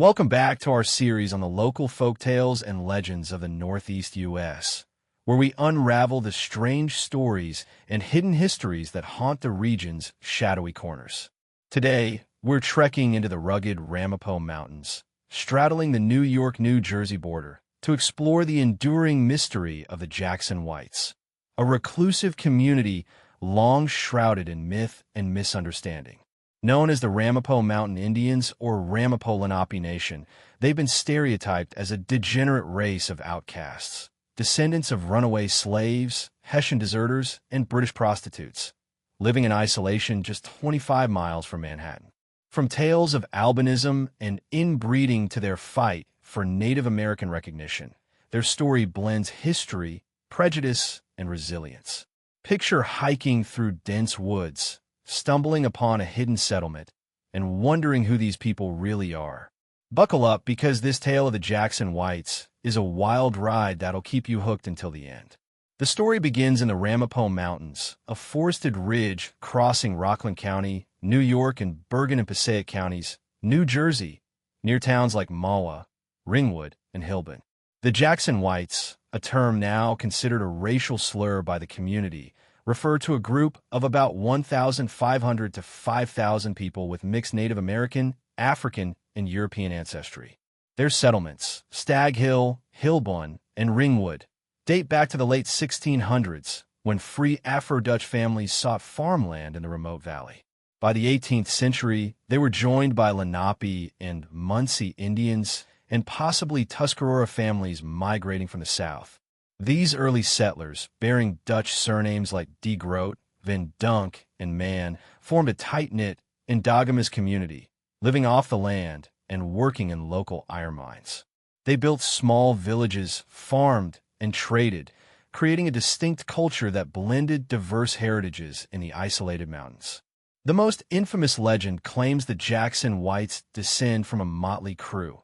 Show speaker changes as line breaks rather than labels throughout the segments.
Welcome back to our series on the local folktales and legends of the Northeast U.S., where we unravel the strange stories and hidden histories that haunt the region's shadowy corners. Today, we're trekking into the rugged Ramapo Mountains, straddling the New York-New Jersey border, to explore the enduring mystery of the Jackson Whites, a reclusive community long shrouded in myth and misunderstanding. Known as the Ramapo Mountain Indians or Ramapo Lenape Nation, they've been stereotyped as a degenerate race of outcasts, descendants of runaway slaves, Hessian deserters, and British prostitutes, living in isolation just 25 miles from Manhattan. From tales of albinism and inbreeding to their fight for Native American recognition, their story blends history, prejudice, and resilience. Picture hiking through dense woods, stumbling upon a hidden settlement, and wondering who these people really are. Buckle up, because this tale of the Jackson Whites is a wild ride that'll keep you hooked until the end. The story begins in the Ramapo Mountains, a forested ridge crossing Rockland County, New York, and Bergen and Passaic counties, New Jersey, near towns like Mahwah, Ringwood, and Hilbin. The Jackson Whites, a term now considered a racial slur by the community, refer to a group of about 1,500 to 5,000 people with mixed Native American, African, and European ancestry. Their settlements, Stag Hill, Hilbun, and Ringwood, date back to the late 1600s, when free Afro-Dutch families sought farmland in the remote valley. By the 18th century, they were joined by Lenape and Munsee Indians and possibly Tuscarora families migrating from the south. These early settlers, bearing Dutch surnames like De Groot, Van Dunk, and Mann, formed a tight-knit, endogamous community, living off the land and working in local iron mines. They built small villages, farmed, and traded, creating a distinct culture that blended diverse heritages in the isolated mountains. The most infamous legend claims the Jackson Whites descend from a motley crew: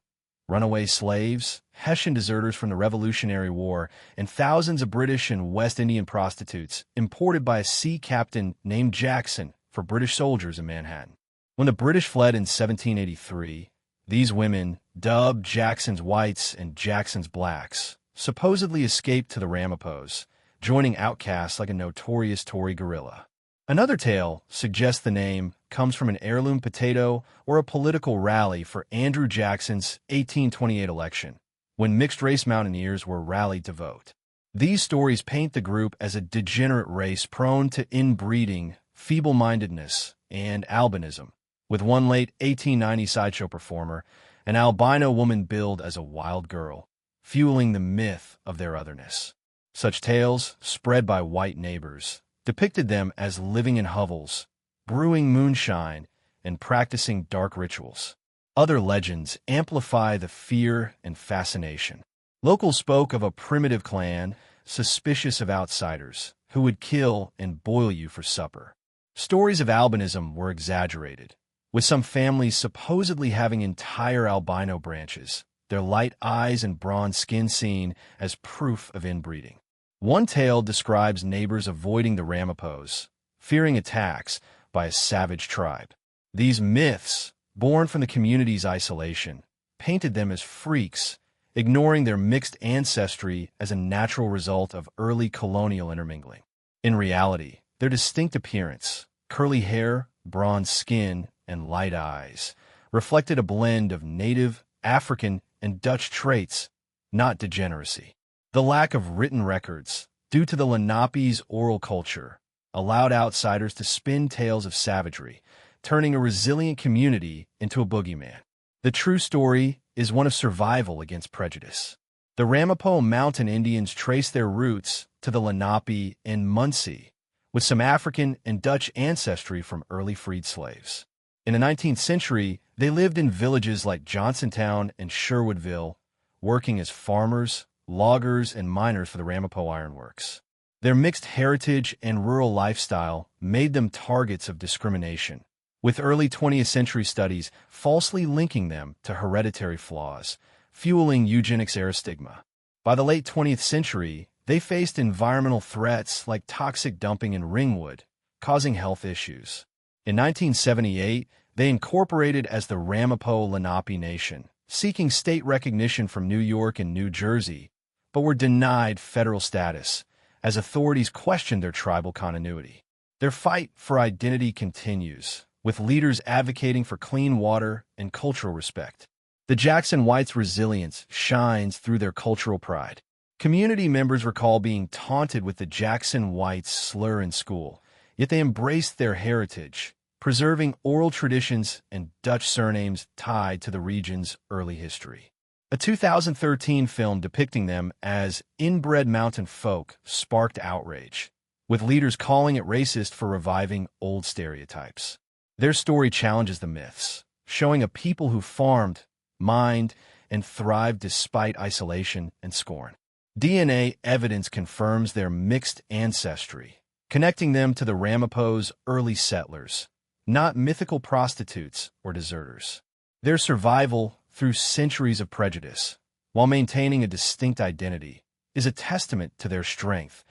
runaway slaves, Hessian deserters from the Revolutionary War, and thousands of British and West Indian prostitutes imported by a sea captain named Jackson for British soldiers in Manhattan. When the British fled in 1783, these women, dubbed Jackson's Whites and Jackson's Blacks, supposedly escaped to the Ramapos, joining outcasts like a notorious Tory guerrilla. Another tale suggests the name comes from an heirloom potato or a political rally for Andrew Jackson's 1828 election, when mixed-race mountaineers were rallied to vote. These stories paint the group as a degenerate race prone to inbreeding, feeble-mindedness, and albinism, with one late 1890 sideshow performer, an albino woman billed as a wild girl, fueling the myth of their otherness. Such tales, spread by white neighbors, depicted them as living in hovels, brewing moonshine, and practicing dark rituals. Other legends amplify the fear and fascination. Locals spoke of a primitive clan, suspicious of outsiders, who would kill and boil you for supper. Stories of albinism were exaggerated, with some families supposedly having entire albino branches, their light eyes and bronze skin seen as proof of inbreeding. One tale describes neighbors avoiding the Ramapos, fearing attacks by a savage tribe. These myths, born from the community's isolation, painted them as freaks, ignoring their mixed ancestry as a natural result of early colonial intermingling. In reality, their distinct appearance, curly hair, bronze skin, and light eyes, reflected a blend of native, African, and Dutch traits, not degeneracy. The lack of written records, due to the Lenape's oral culture, allowed outsiders to spin tales of savagery, turning a resilient community into a boogeyman. The true story is one of survival against prejudice. The Ramapo Mountain Indians trace their roots to the Lenape and Munsee, with some African and Dutch ancestry from early freed slaves. In the 19th century, they lived in villages like Johnsontown and Sherwoodville, working as farmers, loggers, and miners for the Ramapo Ironworks. Their mixed heritage and rural lifestyle made them targets of discrimination, with early 20th century studies falsely linking them to hereditary flaws, fueling eugenics-era stigma. By the late 20th century, they faced environmental threats like toxic dumping in Ringwood, causing health issues. In 1978, they incorporated as the Ramapo Lenape Nation, seeking state recognition from New York and New Jersey, but were denied federal status as authorities questioned their tribal continuity. Their fight for identity continues, with leaders advocating for clean water and cultural respect. The Jackson Whites' resilience shines through their cultural pride. Community members recall being taunted with the Jackson Whites slur in school, yet they embraced their heritage, preserving oral traditions and Dutch surnames tied to the region's early history. A 2013 film depicting them as inbred mountain folk sparked outrage, with leaders calling it racist for reviving old stereotypes. Their story challenges the myths, showing a people who farmed, mined, and thrived despite isolation and scorn. DNA evidence confirms their mixed ancestry, connecting them to the Ramapo's early settlers, not mythical prostitutes or deserters. Their survival through centuries of prejudice, while maintaining a distinct identity, is a testament to their strength,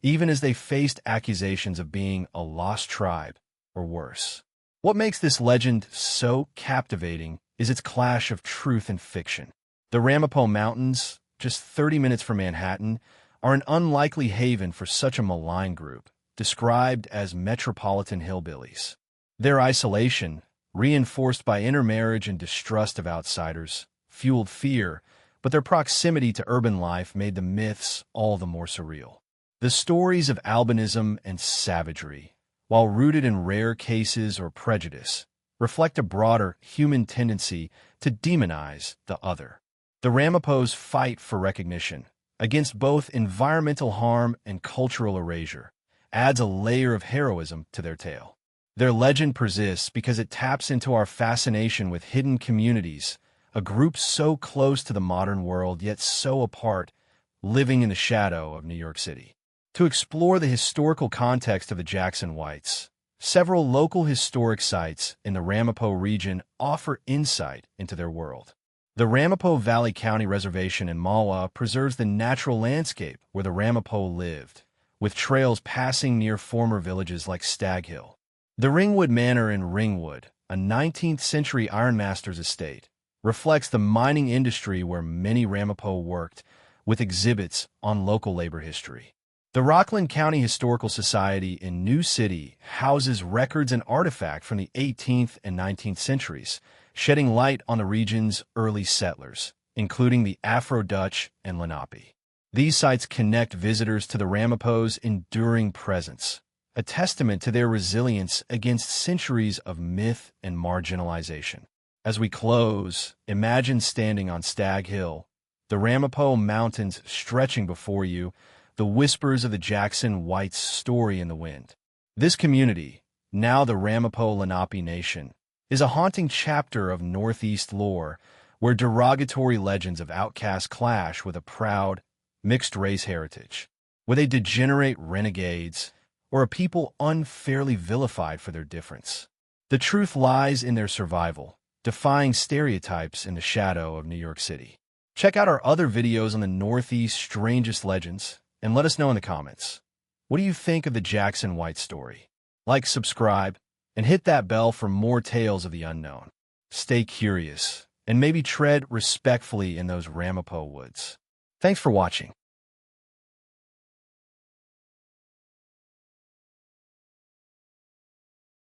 even as they faced accusations of being a lost tribe or worse. What makes this legend so captivating is its clash of truth and fiction. The Ramapo Mountains, just 30 minutes from Manhattan, are an unlikely haven for such a malign group, described as metropolitan hillbillies. Their isolation, reinforced by intermarriage and distrust of outsiders, fueled fear, but their proximity to urban life made the myths all the more surreal. The stories of albinism and savagery, while rooted in rare cases or prejudice, reflect a broader human tendency to demonize the other. The Ramapos fight for recognition against both environmental harm and cultural erasure adds a layer of heroism to their tale. Their legend persists because it taps into our fascination with hidden communities, a group so close to the modern world yet so apart, living in the shadow of New York City. To explore the historical context of the Jackson Whites, several local historic sites in the Ramapo region offer insight into their world. The Ramapo Valley County Reservation in Mahwah preserves the natural landscape where the Ramapo lived, with trails passing near former villages like Stag Hill. The Ringwood Manor in Ringwood, a 19th-century ironmaster's estate, reflects the mining industry where many Ramapo worked, with exhibits on local labor history. The Rockland County Historical Society in New City houses records and artifacts from the 18th and 19th centuries, shedding light on the region's early settlers, including the Afro-Dutch and Lenape. These sites connect visitors to the Ramapo's enduring presence, a testament to their resilience against centuries of myth and marginalization. As we close, imagine standing on Stag Hill, the Ramapo Mountains stretching before you, the whispers of the Jackson Whites' story in the wind. This community, now the Ramapo Lenape Nation, is a haunting chapter of Northeast lore where derogatory legends of outcasts clash with a proud, mixed-race heritage. Were they degenerate renegades, or a people unfairly vilified for their difference? The truth lies in their survival, defying stereotypes in the shadow of New York City. Check out our other videos on the Northeast's strangest legends, and let us know in the comments. What do you think of the Jackson White story? Like, subscribe, and hit that bell for more tales of the unknown. Stay curious, and maybe tread respectfully in those Ramapo woods. Thanks for watching.